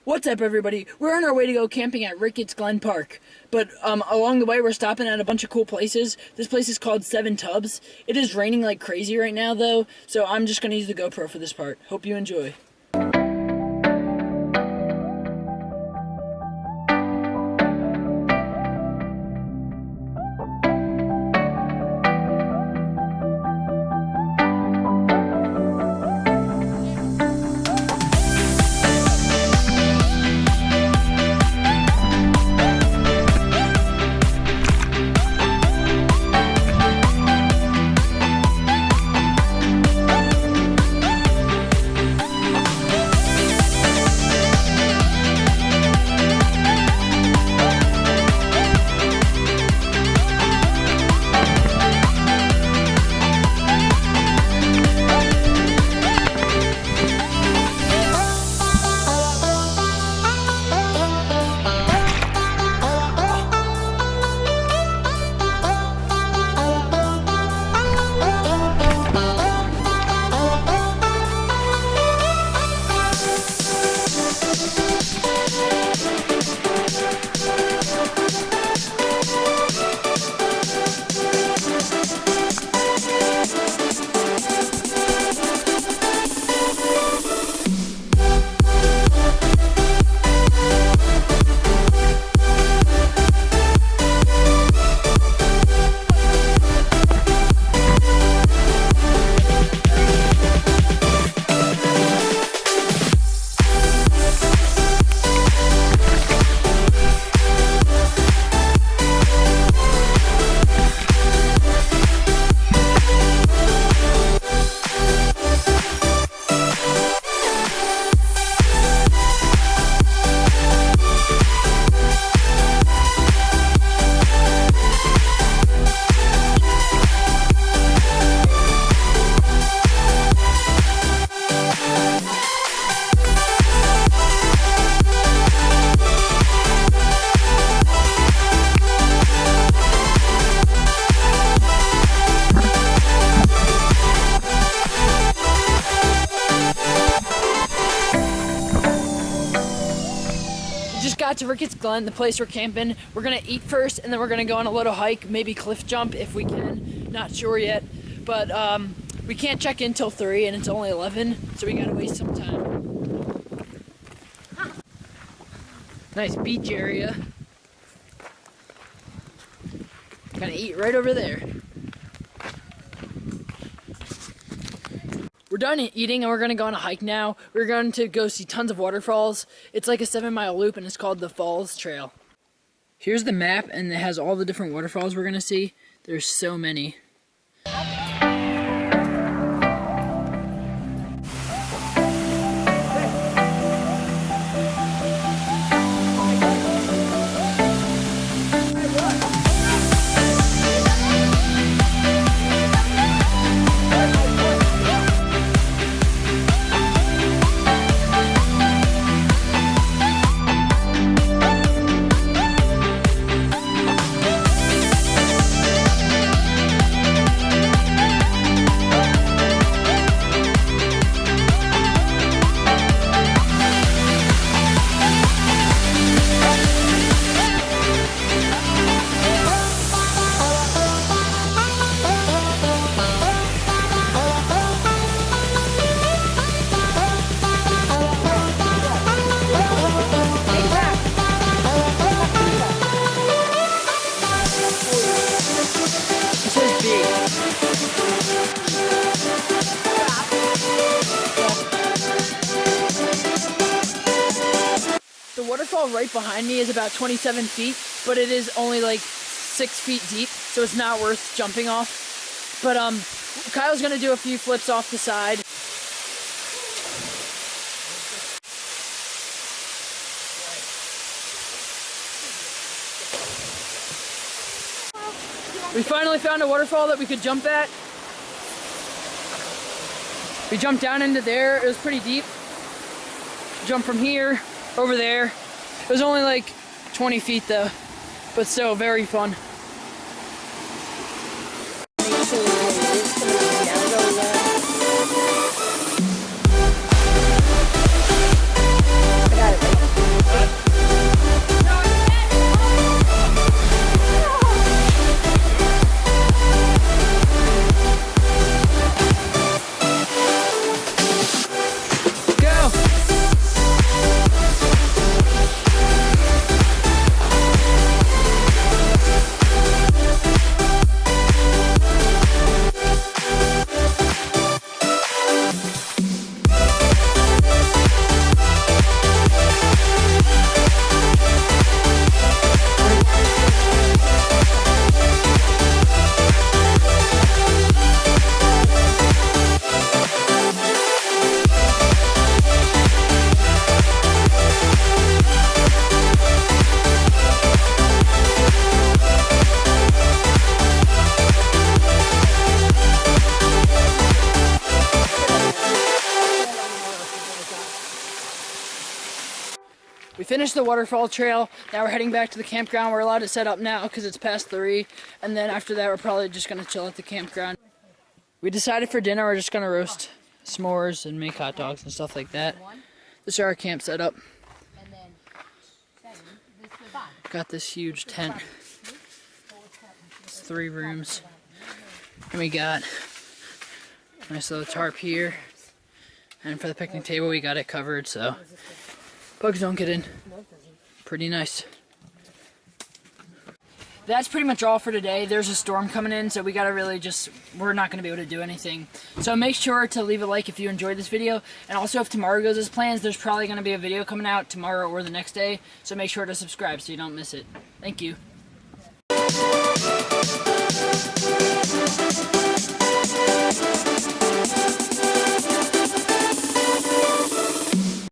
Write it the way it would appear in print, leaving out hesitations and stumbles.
What's up, everybody? We're on our way to go camping at Ricketts Glen Park, but along the way we're stopping at a bunch of cool places. This place is called Seven Tubs. It is raining like crazy right now though, so I'm just going to use the GoPro for this part. Hope you enjoy. Got to Ricketts Glen, the place we're camping. We're gonna eat first and then we're gonna go on a little hike, maybe cliff jump if we can, not sure yet, but we can't check in till 3 and it's only 11, so we gotta waste some time. Nice beach area. Gonna eat right over there. We're done eating and we're gonna go on a hike now. We're going to go see tons of waterfalls. It's like a 7-mile loop and it's called the Falls Trail. Here's the map and it has all the different waterfalls we're gonna see. There's so many. The waterfall right behind me is about 27 feet, but it is only like 6 feet deep, so it's not worth jumping off. But Kyle's gonna do a few flips off the side. We finally found a waterfall that we could jump at. We jumped down into there. It was pretty deep. Jump from here over there. It was only like 20 feet though, but still very fun. I got it. We finished the waterfall trail. Now we're heading back to the campground. We're allowed to set up now because it's past 3. And then after that, we're probably just going to chill at the campground. We decided for dinner we're just going to roast s'mores and make hot dogs and stuff like that. This is our camp setup. Got this huge tent. It's 3 rooms. And we got a nice little tarp here. And for the picnic table, we got it covered, so bugs don't get in. Pretty nice. That's pretty much all for today. There's a storm coming in, so we gotta really we're not gonna be able to do anything. So make sure to leave a like if you enjoyed this video. And also, if tomorrow goes as planned, there's probably gonna be a video coming out tomorrow or the next day. So make sure to subscribe so you don't miss it. Thank you.